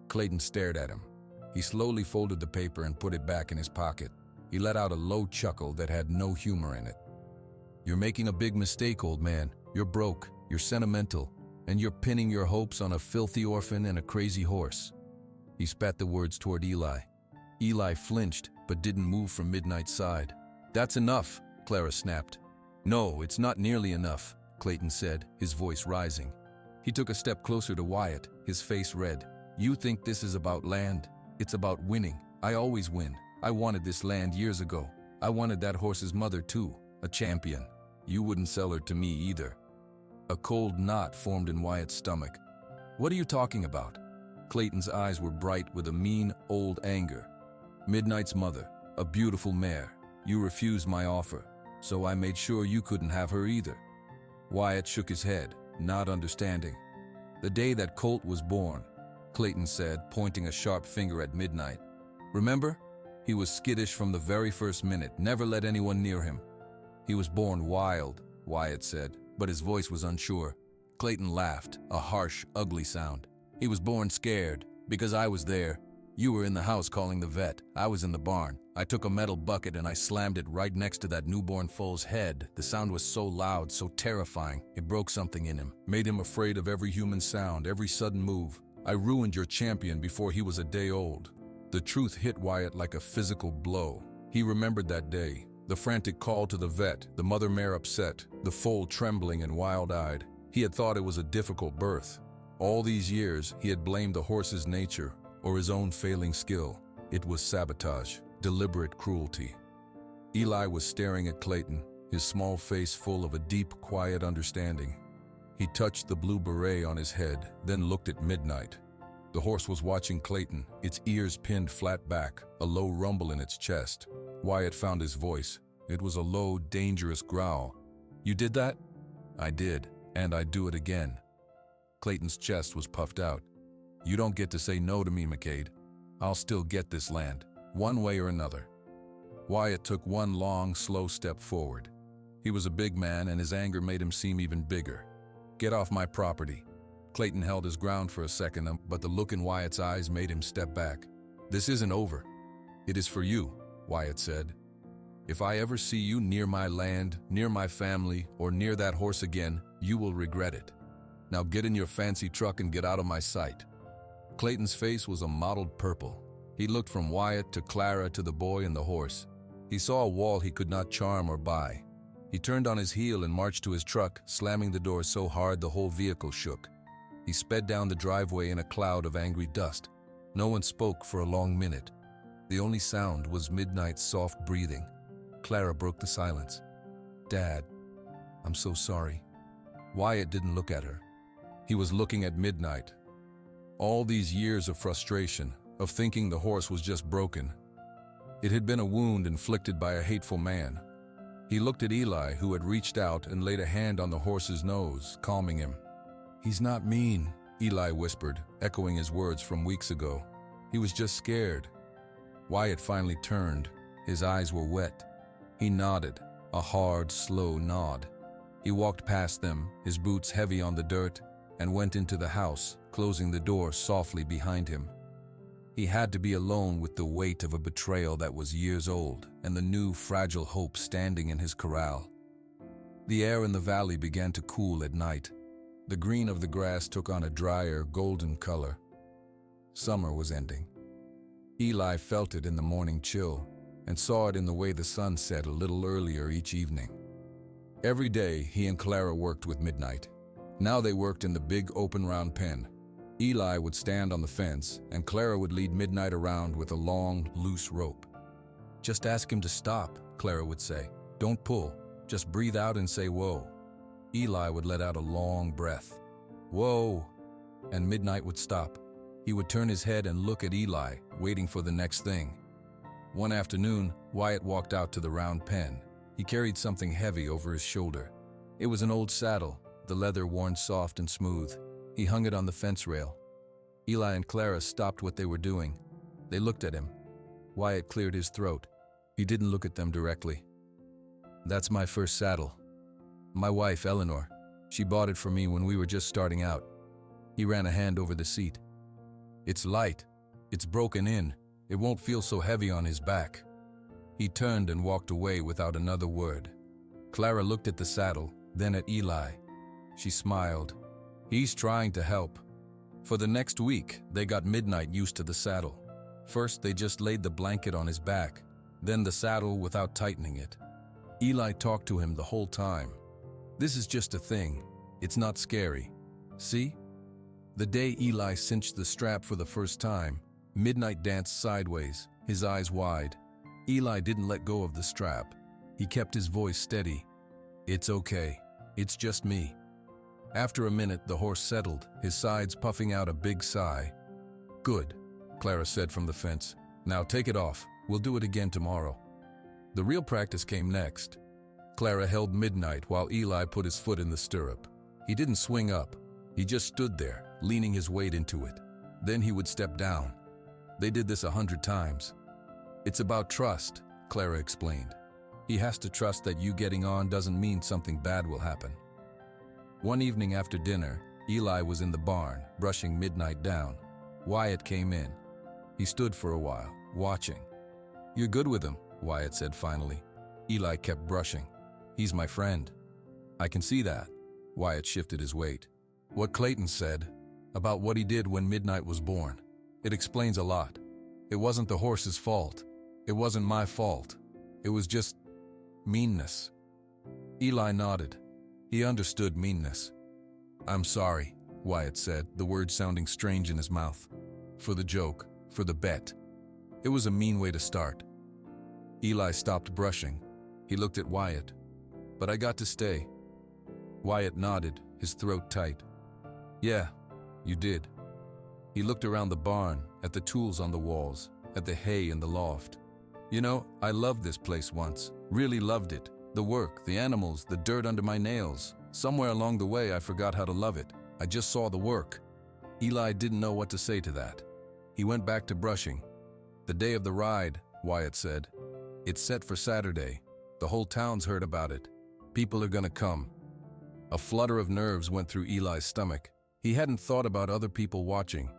Clayton stared at him. He slowly folded the paper and put it back in his pocket. He let out a low chuckle that had no humor in it. "You're making a big mistake, old man. You're broke, you're sentimental, and you're pinning your hopes on a filthy orphan and a crazy horse." He spat the words toward Eli. Eli flinched, but didn't move from Midnight's side. "That's enough," Clara snapped. "No, it's not nearly enough," Clayton said, his voice rising. He took a step closer to Wyatt, his face red. "You think this is about land? It's about winning. I always win. I wanted this land years ago. I wanted that horse's mother too, a champion. You wouldn't sell her to me either." A cold knot formed in Wyatt's stomach. "What are you talking about?" Clayton's eyes were bright with a mean, old anger. "Midnight's mother, a beautiful mare. You refused my offer, so I made sure you couldn't have her either." Wyatt shook his head, not understanding. "The day that colt was born," Clayton said, pointing a sharp finger at Midnight. "Remember? He was skittish from the very first minute, never let anyone near him." "He was born wild," Wyatt said, but his voice was unsure. Clayton laughed, a harsh, ugly sound. "He was born scared, because I was there. You were in the house calling the vet. I was in the barn. I took a metal bucket and I slammed it right next to that newborn foal's head. The sound was so loud, so terrifying. It broke something in him, made him afraid of every human sound, every sudden move. I ruined your champion before he was a day old." The truth hit Wyatt like a physical blow. He remembered that day, the frantic call to the vet, the mother mare upset, the foal trembling and wild-eyed. He had thought it was a difficult birth. All these years, he had blamed the horse's nature or his own failing skill. It was sabotage, deliberate cruelty. Eli was staring at Clayton, his small face full of a deep, quiet understanding. He touched the blue beret on his head, then looked at Midnight. The horse was watching Clayton, its ears pinned flat back, a low rumble in its chest. Wyatt found his voice. It was a low, dangerous growl. "You did that?" "I did, and I'd do it again." Clayton's chest was puffed out. "You don't get to say no to me, McCade. I'll still get this land, one way or another." Wyatt took one long, slow step forward. He was a big man, and his anger made him seem even bigger. "Get off my property." Clayton held his ground for a second, but the look in Wyatt's eyes made him step back. "This isn't over. It is for you," Wyatt said. "If I ever see you near my land, near my family, or near that horse again, you will regret it. Now get in your fancy truck and get out of my sight." Clayton's face was a mottled purple. He looked from Wyatt to Clara to the boy and the horse. He saw a wall he could not charm or buy. He turned on his heel and marched to his truck, slamming the door so hard the whole vehicle shook. He sped down the driveway in a cloud of angry dust. No one spoke for a long minute. The only sound was Midnight's soft breathing. Clara broke the silence. "Dad, I'm so sorry." Wyatt didn't look at her. He was looking at Midnight. All these years of frustration, of thinking the horse was just broken. It had been a wound inflicted by a hateful man. He looked at Eli, who had reached out and laid a hand on the horse's nose, calming him. "He's not mean," Eli whispered, echoing his words from weeks ago. "He was just scared." Wyatt finally turned. His eyes were wet. He nodded, a hard, slow nod. He walked past them, his boots heavy on the dirt, and went into the house, closing the door softly behind him. He had to be alone with the weight of a betrayal that was years old and the new, fragile hope standing in his corral. The air in the valley began to cool at night. The green of the grass took on a drier, golden color. Summer was ending. Eli felt it in the morning chill and saw it in the way the sun set a little earlier each evening. Every day, he and Clara worked with Midnight. Now they worked in the big open round pen. Eli would stand on the fence, and Clara would lead Midnight around with a long, loose rope. "Just ask him to stop," Clara would say. "Don't pull. Just breathe out and say, 'Whoa.'" Eli would let out a long breath. "Whoa," and Midnight would stop. He would turn his head and look at Eli, waiting for the next thing. One afternoon, Wyatt walked out to the round pen. He carried something heavy over his shoulder. It was an old saddle, the leather worn soft and smooth. He hung it on the fence rail. Eli and Clara stopped what they were doing. They looked at him. Wyatt cleared his throat. He didn't look at them directly. "That's my first saddle. My wife, Eleanor. She bought it for me when we were just starting out." He ran a hand over the seat. "It's light. It's broken in. It won't feel so heavy on his back." He turned and walked away without another word. Clara looked at the saddle, then at Eli. She smiled. "He's trying to help." For the next week, they got Midnight used to the saddle. First, they just laid the blanket on his back, then the saddle without tightening it. Eli talked to him the whole time. "This is just a thing. It's not scary. See?" The day Eli cinched the strap for the first time, Midnight danced sideways, his eyes wide. Eli didn't let go of the strap. He kept his voice steady. "It's okay. It's just me." After a minute, the horse settled, his sides puffing out a big sigh. "Good," Clara said from the fence. "Now take it off. We'll do it again tomorrow." The real practice came next. Clara held Midnight while Eli put his foot in the stirrup. He didn't swing up. He just stood there, leaning his weight into it. Then he would step down. They did this 100 times. "It's about trust," Clara explained. "He has to trust that you getting on doesn't mean something bad will happen." One evening after dinner, Eli was in the barn, brushing Midnight down. Wyatt came in. He stood for a while, watching. "You're good with him," Wyatt said finally. Eli kept brushing. "He's my friend." "I can see that." Wyatt shifted his weight. "What Clayton said about what he did when Midnight was born, it explains a lot. It wasn't the horse's fault. It wasn't my fault. It was just meanness." Eli nodded. He understood meanness. "I'm sorry," Wyatt said, the words sounding strange in his mouth. "For the joke, for the bet. It was a mean way to start." Eli stopped brushing. He looked at Wyatt. "But I got to stay." Wyatt nodded, his throat tight. "Yeah, you did." He looked around the barn, at the tools on the walls, at the hay in the loft. "You know, I loved this place once, really loved it. The work, the animals, the dirt under my nails. Somewhere along the way I forgot how to love it. I just saw the work." Eli didn't know what to say to that. He went back to brushing. "The day of the ride," Wyatt said. "It's set for Saturday. The whole town's heard about it. People are gonna come." A flutter of nerves went through Eli's stomach. He hadn't thought about other people watching.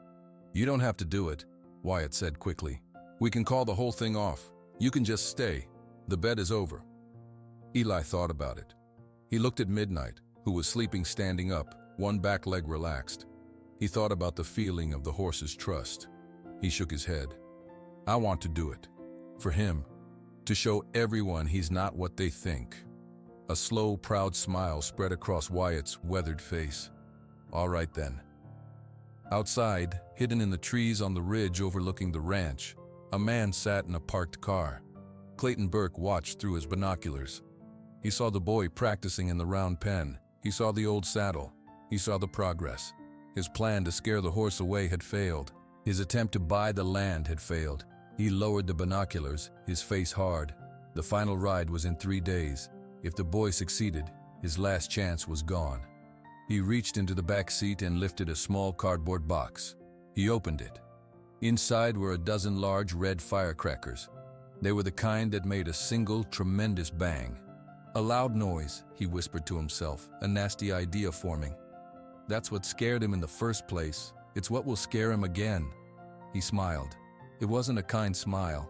"You don't have to do it," Wyatt said quickly. "We can call the whole thing off. You can just stay. The bet is over." Eli thought about it. He looked at Midnight, who was sleeping standing up, one back leg relaxed. He thought about the feeling of the horse's trust. He shook his head. "I want to do it. For him. To show everyone he's not what they think." A slow, proud smile spread across Wyatt's weathered face. "All right then." Outside, hidden in the trees on the ridge overlooking the ranch, a man sat in a parked car. Clayton Burke watched through his binoculars. He saw the boy practicing in the round pen. He saw the old saddle. He saw the progress. His plan to scare the horse away had failed. His attempt to buy the land had failed. He lowered the binoculars, his face hard. The final ride was in 3 days. If the boy succeeded, his last chance was gone. He reached into the back seat and lifted a small cardboard box. He opened it. Inside were a dozen large red firecrackers. They were the kind that made a single tremendous bang. A loud noise, he whispered to himself, a nasty idea forming. That's what scared him in the first place. It's what will scare him again. He smiled. It wasn't a kind smile.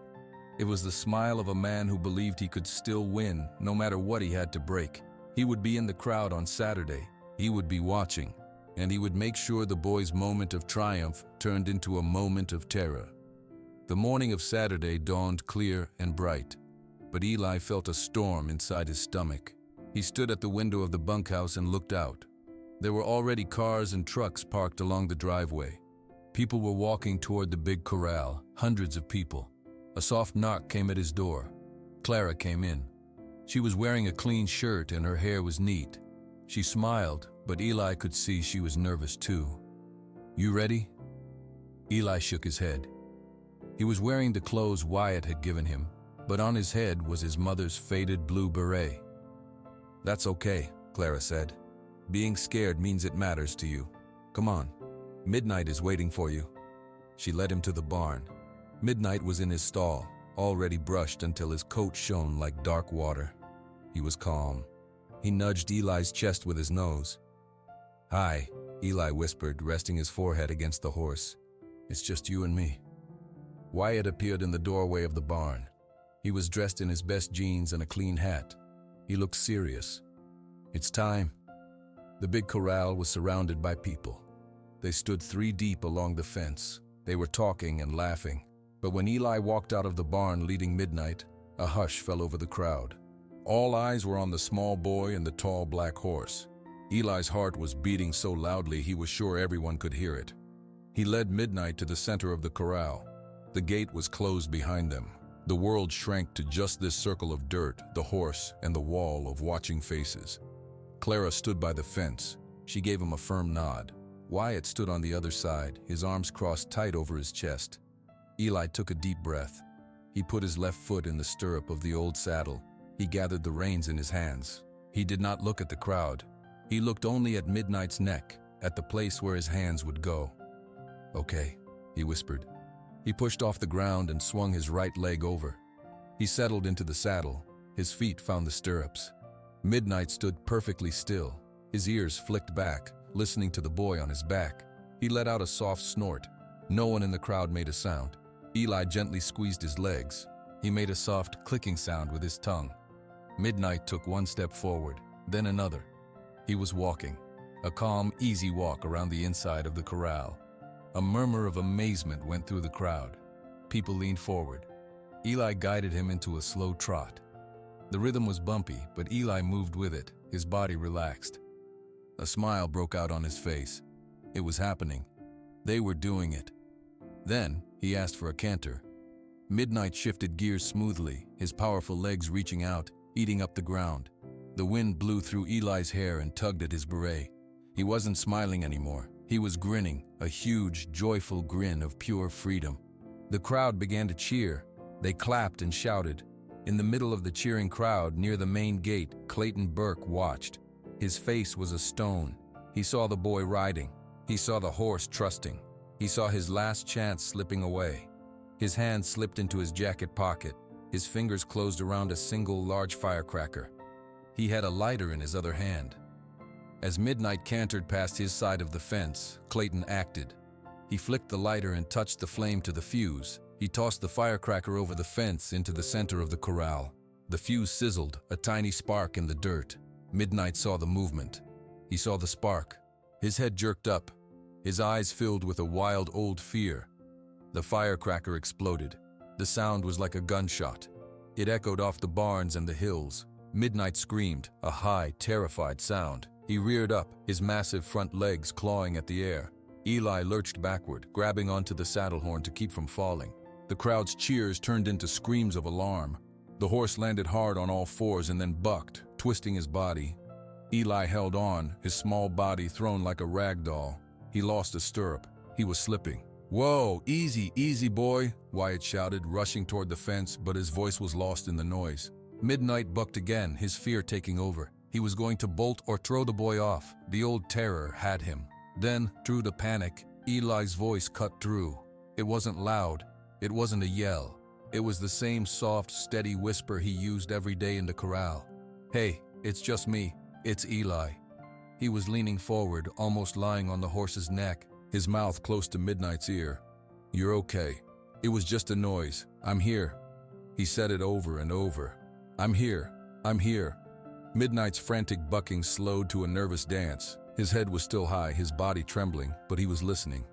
It was the smile of a man who believed he could still win, no matter what he had to break. He would be in the crowd on Saturday. He would be watching, and he would make sure the boy's moment of triumph turned into a moment of terror. The morning of Saturday dawned clear and bright, but Eli felt a storm inside his stomach. He stood at the window of the bunkhouse and looked out. There were already cars and trucks parked along the driveway. People were walking toward the big corral, hundreds of people. A soft knock came at his door. Clara came in. She was wearing a clean shirt and her hair was neat. She smiled, but Eli could see she was nervous too. "You ready?" Eli shook his head. He was wearing the clothes Wyatt had given him, but on his head was his mother's faded blue beret. "That's okay," Clara said. "Being scared means it matters to you. Come on. Midnight is waiting for you." She led him to the barn. Midnight was in his stall, already brushed until his coat shone like dark water. He was calm. He nudged Eli's chest with his nose. "Hi," Eli whispered, resting his forehead against the horse. "It's just you and me." Wyatt appeared in the doorway of the barn. He was dressed in his best jeans and a clean hat. He looked serious. "It's time." The big corral was surrounded by people. They stood 3 deep along the fence. They were talking and laughing. But when Eli walked out of the barn leading Midnight, a hush fell over the crowd. All eyes were on the small boy and the tall black horse. Eli's heart was beating so loudly he was sure everyone could hear it. He led Midnight to the center of the corral. The gate was closed behind them. The world shrank to just this circle of dirt, the horse, and the wall of watching faces. Clara stood by the fence. She gave him a firm nod. Wyatt stood on the other side, his arms crossed tight over his chest. Eli took a deep breath. He put his left foot in the stirrup of the old saddle. He gathered the reins in his hands. He did not look at the crowd. He looked only at Midnight's neck, at the place where his hands would go. "Okay," he whispered. He pushed off the ground and swung his right leg over. He settled into the saddle. His feet found the stirrups. Midnight stood perfectly still. His ears flicked back, listening to the boy on his back. He let out a soft snort. No one in the crowd made a sound. Eli gently squeezed his legs. He made a soft clicking sound with his tongue. Midnight took 1 step forward, then another. He was walking, a calm, easy walk around the inside of the corral. A murmur of amazement went through the crowd. People leaned forward. Eli guided him into a slow trot. The rhythm was bumpy, but Eli moved with it, his body relaxed. A smile broke out on his face. It was happening. They were doing it. Then, he asked for a canter. Midnight shifted gears smoothly, his powerful legs reaching out, eating up the ground. The wind blew through Eli's hair and tugged at his beret. He wasn't smiling anymore. He was grinning, a huge, joyful grin of pure freedom. The crowd began to cheer. They clapped and shouted. In the middle of the cheering crowd, near the main gate, Clayton Burke watched. His face was a stone. He saw the boy riding. He saw the horse trusting. He saw his last chance slipping away. His hand slipped into his jacket pocket. His fingers closed around a single large firecracker. He had a lighter in his other hand. As Midnight cantered past his side of the fence, Clayton acted. He flicked the lighter and touched the flame to the fuse. He tossed the firecracker over the fence into the center of the corral. The fuse sizzled, a tiny spark in the dirt. Midnight saw the movement. He saw the spark. His head jerked up. His eyes filled with a wild old fear. The firecracker exploded. The sound was like a gunshot. It echoed off the barns and the hills. Midnight screamed, a high, terrified sound. He reared up, his massive front legs clawing at the air. Eli lurched backward, grabbing onto the saddle horn to keep from falling. The crowd's cheers turned into screams of alarm. The horse landed hard on all fours and then bucked, twisting his body. Eli held on, his small body thrown like a rag doll. He lost a stirrup. He was slipping. "Whoa, easy, easy, boy," Wyatt shouted, rushing toward the fence, but his voice was lost in the noise. Midnight bucked again, his fear taking over. He was going to bolt or throw the boy off. The old terror had him. Then, through the panic, Eli's voice cut through. It wasn't loud. It wasn't a yell. It was the same soft, steady whisper he used every day in the corral. "Hey, it's just me. It's Eli." He was leaning forward, almost lying on the horse's neck, his mouth close to Midnight's ear. "You're okay. It was just a noise. I'm here." He said it over and over. "I'm here. I'm here." Midnight's frantic bucking slowed to a nervous dance. His head was still high, his body trembling, but he was listening.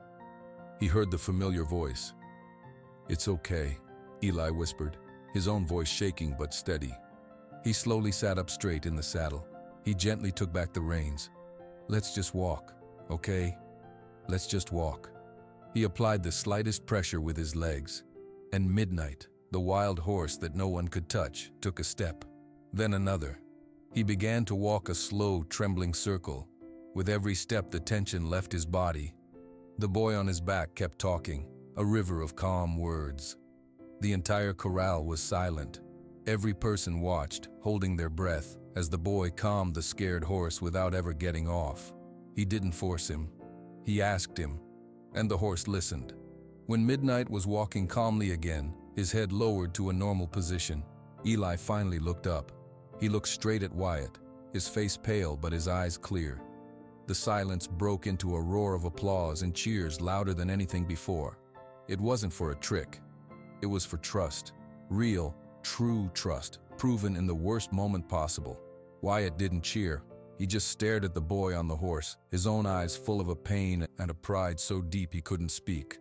He heard the familiar voice. "It's okay," Eli whispered, his own voice shaking but steady. He slowly sat up straight in the saddle. He gently took back the reins. "Let's just walk, okay? Let's just walk." He applied the slightest pressure with his legs, and Midnight, the wild horse that no one could touch, took a step, then another. He began to walk a slow, trembling circle. With every step, the tension left his body. The boy on his back kept talking, a river of calm words. The entire corral was silent. Every person watched, holding their breath, as the boy calmed the scared horse without ever getting off. He didn't force him. He asked him, and the horse listened. When Midnight was walking calmly again, his head lowered to a normal position, Eli finally looked up. He looked straight at Wyatt, his face pale but his eyes clear. The silence broke into a roar of applause and cheers louder than anything before. It wasn't for a trick. It was for trust. Real, true trust, proven in the worst moment possible. Wyatt didn't cheer. He just stared at the boy on the horse, his own eyes full of a pain and a pride so deep he couldn't speak.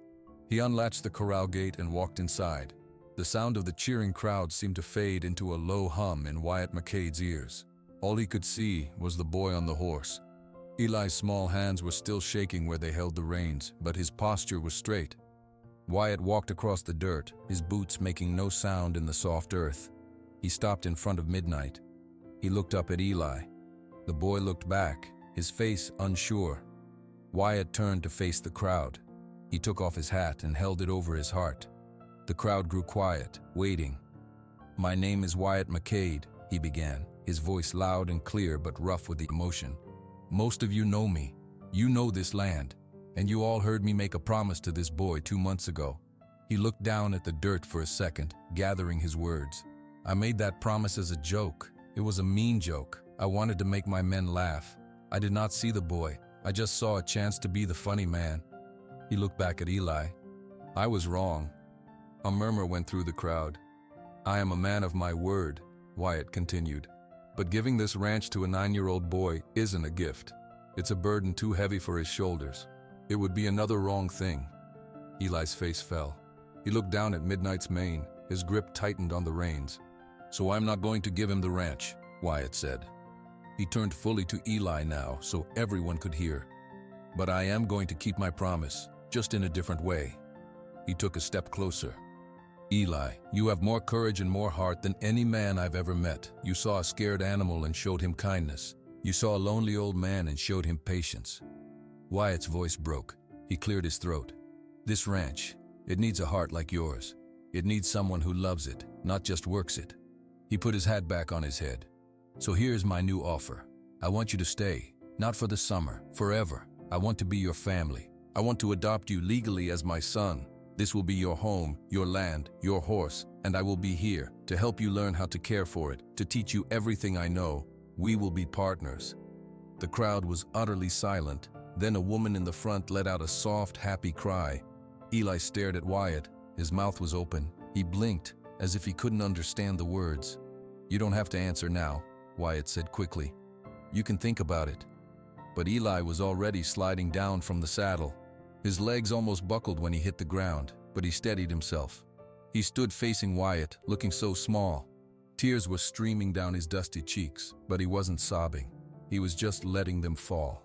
He unlatched the corral gate and walked inside. The sound of the cheering crowd seemed to fade into a low hum in Wyatt McCade's ears. All he could see was the boy on the horse. Eli's small hands were still shaking where they held the reins, but his posture was straight. Wyatt walked across the dirt, his boots making no sound in the soft earth. He stopped in front of Midnight. He looked up at Eli. The boy looked back, his face unsure. Wyatt turned to face the crowd. He took off his hat and held it over his heart. The crowd grew quiet, waiting. "My name is Wyatt McCade," he began, his voice loud and clear but rough with the emotion. "Most of you know me. You know this land. And you all heard me make a promise to this boy 2 months ago." He looked down at the dirt for a second, gathering his words. "I made that promise as a joke. It was a mean joke. I wanted to make my men laugh. I did not see the boy. I just saw a chance to be the funny man." He looked back at Eli. "I was wrong." A murmur went through the crowd. "I am a man of my word," Wyatt continued. "But giving this ranch to a 9-year-old boy isn't a gift. It's a burden too heavy for his shoulders. It would be another wrong thing." Eli's face fell. He looked down at Midnight's mane, his grip tightened on the reins. "So I'm not going to give him the ranch," Wyatt said. He turned fully to Eli now so everyone could hear. "But I am going to keep my promise, just in a different way." He took a step closer. "Eli, you have more courage and more heart than any man I've ever met. You saw a scared animal and showed him kindness. You saw a lonely old man and showed him patience." Wyatt's voice broke. He cleared his throat. "This ranch, it needs a heart like yours. It needs someone who loves it, not just works it." He put his hat back on his head. "So here's my new offer. I want you to stay, not for the summer, forever. I want to be your family. I want to adopt you legally as my son. This will be your home, your land, your horse, and I will be here to help you learn how to care for it, to teach you everything I know. We will be partners." The crowd was utterly silent. Then a woman in the front let out a soft, happy cry. Eli stared at Wyatt. His mouth was open. He blinked, as if he couldn't understand the words. "You don't have to answer now," Wyatt said quickly. "You can think about it." But Eli was already sliding down from the saddle. His legs almost buckled when he hit the ground, but he steadied himself. He stood facing Wyatt, looking so small. Tears were streaming down his dusty cheeks, but he wasn't sobbing. He was just letting them fall.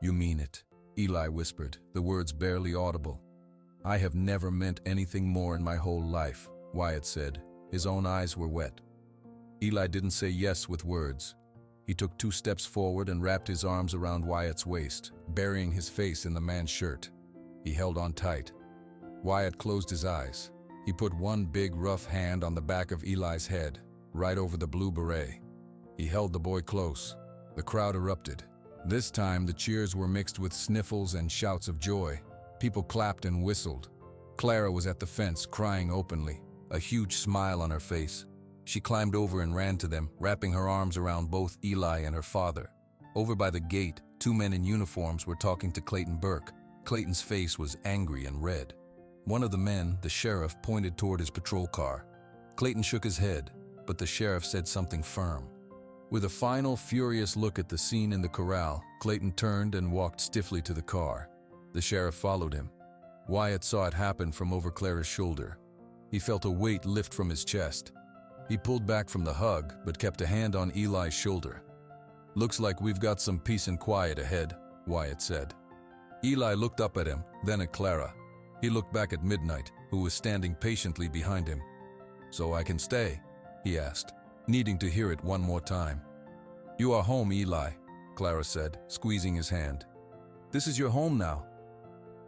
"You mean it?" Eli whispered, the words barely audible. I have never meant anything more in my whole life, Wyatt said. His own eyes were wet. Eli didn't say yes with words. He took 2 steps forward and wrapped his arms around Wyatt's waist, burying his face in the man's shirt. He held on tight. Wyatt closed his eyes. He put one big, rough hand on the back of Eli's head, right over the blue beret. He held the boy close. The crowd erupted. This time, the cheers were mixed with sniffles and shouts of joy. People clapped and whistled. Clara was at the fence, crying openly, a huge smile on her face. She climbed over and ran to them, wrapping her arms around both Eli and her father. Over by the gate, 2 men in uniforms were talking to Clayton Burke. Clayton's face was angry and red. One of the men, the sheriff, pointed toward his patrol car. Clayton shook his head, but the sheriff said something firm. With a final, furious look at the scene in the corral, Clayton turned and walked stiffly to the car. The sheriff followed him. Wyatt saw it happen from over Clara's shoulder. He felt a weight lift from his chest. He pulled back from the hug, but kept a hand on Eli's shoulder. Looks like we've got some peace and quiet ahead, Wyatt said. Eli looked up at him, then at Clara. He looked back at Midnight, who was standing patiently behind him. So I can stay? He asked, needing to hear it one more time. You are home, Eli, Clara said, squeezing his hand. This is your home now.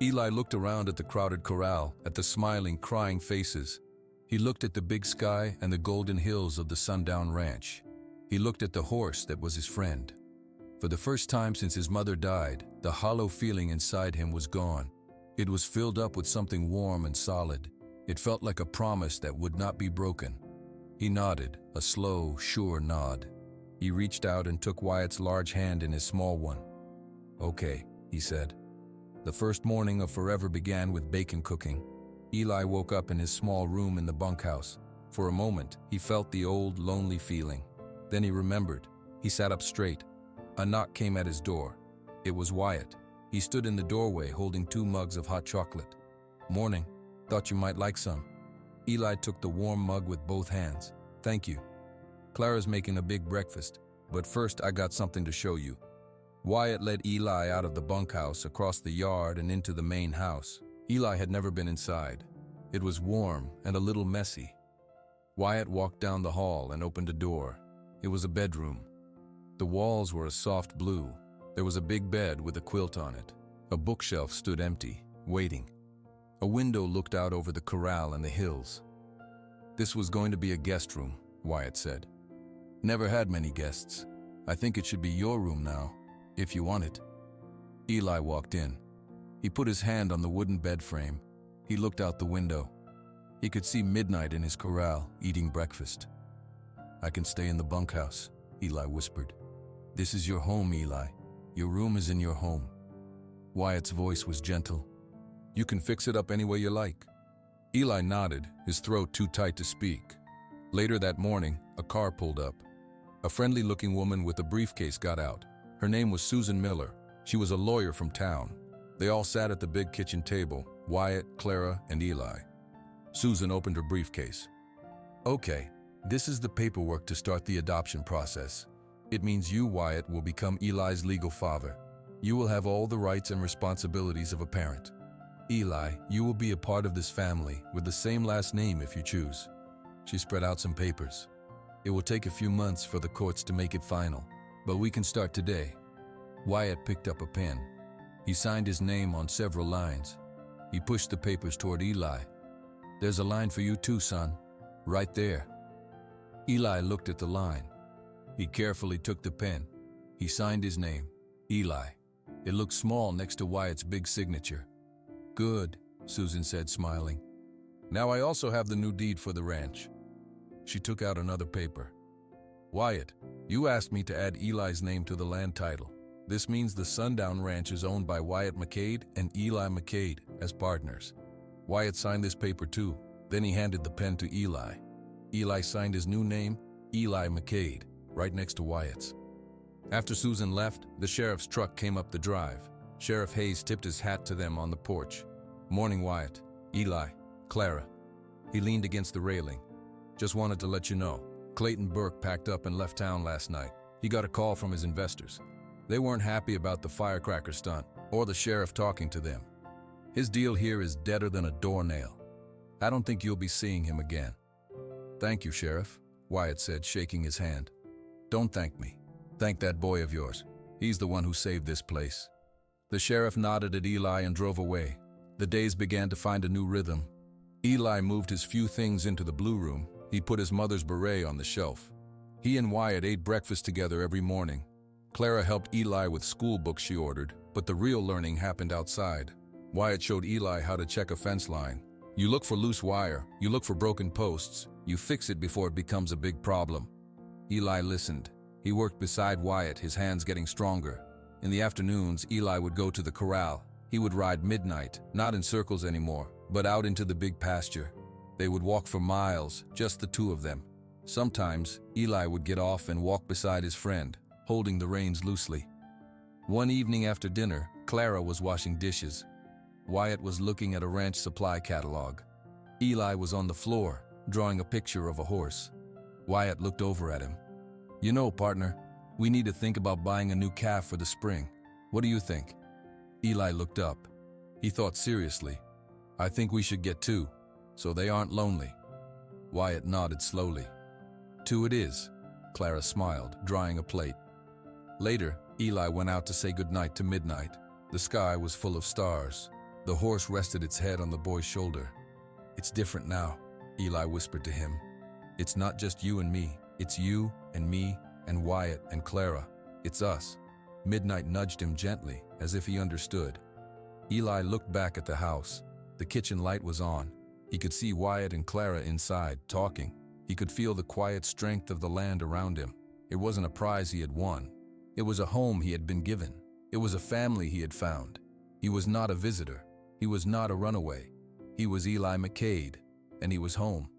Eli looked around at the crowded corral, at the smiling, crying faces. He looked at the big sky and the golden hills of the Sundown Ranch. He looked at the horse that was his friend. For the first time since his mother died, the hollow feeling inside him was gone. It was filled up with something warm and solid. It felt like a promise that would not be broken. He nodded, a slow, sure nod. He reached out and took Wyatt's large hand in his small one. Okay, he said. The first morning of Forever began with bacon cooking. Eli woke up in his small room in the bunkhouse. For a moment, he felt the old, lonely feeling. Then he remembered. He sat up straight. A knock came at his door. It was Wyatt. He stood in the doorway holding 2 mugs of hot chocolate. Morning. Thought you might like some. Eli took the warm mug with both hands. Thank you. Clara's making a big breakfast, but first I got something to show you. Wyatt led Eli out of the bunkhouse, across the yard and into the main house. Eli had never been inside. It was warm and a little messy. Wyatt walked down the hall and opened a door. It was a bedroom. The walls were a soft blue. There was a big bed with a quilt on it. A bookshelf stood empty, waiting. A window looked out over the corral and the hills. This was going to be a guest room, Wyatt said. Never had many guests. I think it should be your room now, if you want it. Eli walked in. He put his hand on the wooden bed frame. He looked out the window. He could see Midnight in his corral, eating breakfast. I can stay in the bunkhouse, Eli whispered. This is your home, Eli. Your room is in your home. Wyatt's voice was gentle. You can fix it up any way you like. Eli nodded, his throat too tight to speak. Later that morning, a car pulled up. A friendly-looking woman with a briefcase got out. Her name was Susan Miller. She was a lawyer from town. They all sat at the big kitchen table, Wyatt, Clara, and Eli. Susan opened her briefcase. Okay, this is the paperwork to start the adoption process. It means you, Wyatt, will become Eli's legal father. You will have all the rights and responsibilities of a parent. Eli, you will be a part of this family with the same last name if you choose. She spread out some papers. It will take a few months for the courts to make it final, but we can start today. Wyatt picked up a pen. He signed his name on several lines. He pushed the papers toward Eli. There's a line for you too, son. Right there. Eli looked at the line. He carefully took the pen. He signed his name, Eli. It looked small next to Wyatt's big signature. Good, Susan said, smiling. Now I also have the new deed for the ranch. She took out another paper. Wyatt, you asked me to add Eli's name to the land title. This means the Sundown Ranch is owned by Wyatt McCade and Eli McCade as partners. Wyatt signed this paper too. Then he handed the pen to Eli. Eli signed his new name, Eli McCade, right next to Wyatt's. After Susan left, the sheriff's truck came up the drive. Sheriff Hayes tipped his hat to them on the porch. Morning, Wyatt. Eli. Clara. He leaned against the railing. Just wanted to let you know, Clayton Burke packed up and left town last night. He got a call from his investors. They weren't happy about the firecracker stunt. or the sheriff talking to them. His deal here is deader than a doornail. I don't think you'll be seeing him again." "Thank you, Sheriff," Wyatt said, shaking his hand. "Don't thank me. Thank that boy of yours. He's the one who saved this place." The sheriff nodded at Eli and drove away. The days began to find a new rhythm. Eli moved his few things into the blue room. He put his mother's beret on the shelf. He and Wyatt ate breakfast together every morning. Clara helped Eli with school books she ordered, but the real learning happened outside. Wyatt showed Eli how to check a fence line. You look for loose wire, you look for broken posts, you fix it before it becomes a big problem. Eli listened. He worked beside Wyatt, his hands getting stronger. In the afternoons, Eli would go to the corral. He would ride midnight, not in circles anymore, but out into the big pasture. They would walk for miles, just the two of them. Sometimes, Eli would get off and walk beside his friend, holding the reins loosely. One evening after dinner, Clara was washing dishes. Wyatt was looking at a ranch supply catalog. Eli was on the floor, drawing a picture of a horse. Wyatt looked over at him. "You know, partner, we need to think about buying a new calf for the spring. What do you think?" Eli looked up. He thought seriously. "I think we should get two, so they aren't lonely." Wyatt nodded slowly. "Two it is," Clara smiled, drying a plate. Later, Eli went out to say goodnight to Midnight. The sky was full of stars. The horse rested its head on the boy's shoulder. "It's different now," Eli whispered to him. "It's not just you and me. It's you and me and Wyatt and Clara. It's us." Midnight nudged him gently, as if he understood. Eli looked back at the house. The kitchen light was on. He could see Wyatt and Clara inside, talking. He could feel the quiet strength of the land around him. It wasn't a prize he had won. It was a home he had been given. It was a family he had found. He was not a visitor. He was not a runaway. He was Eli McCade, and he was home.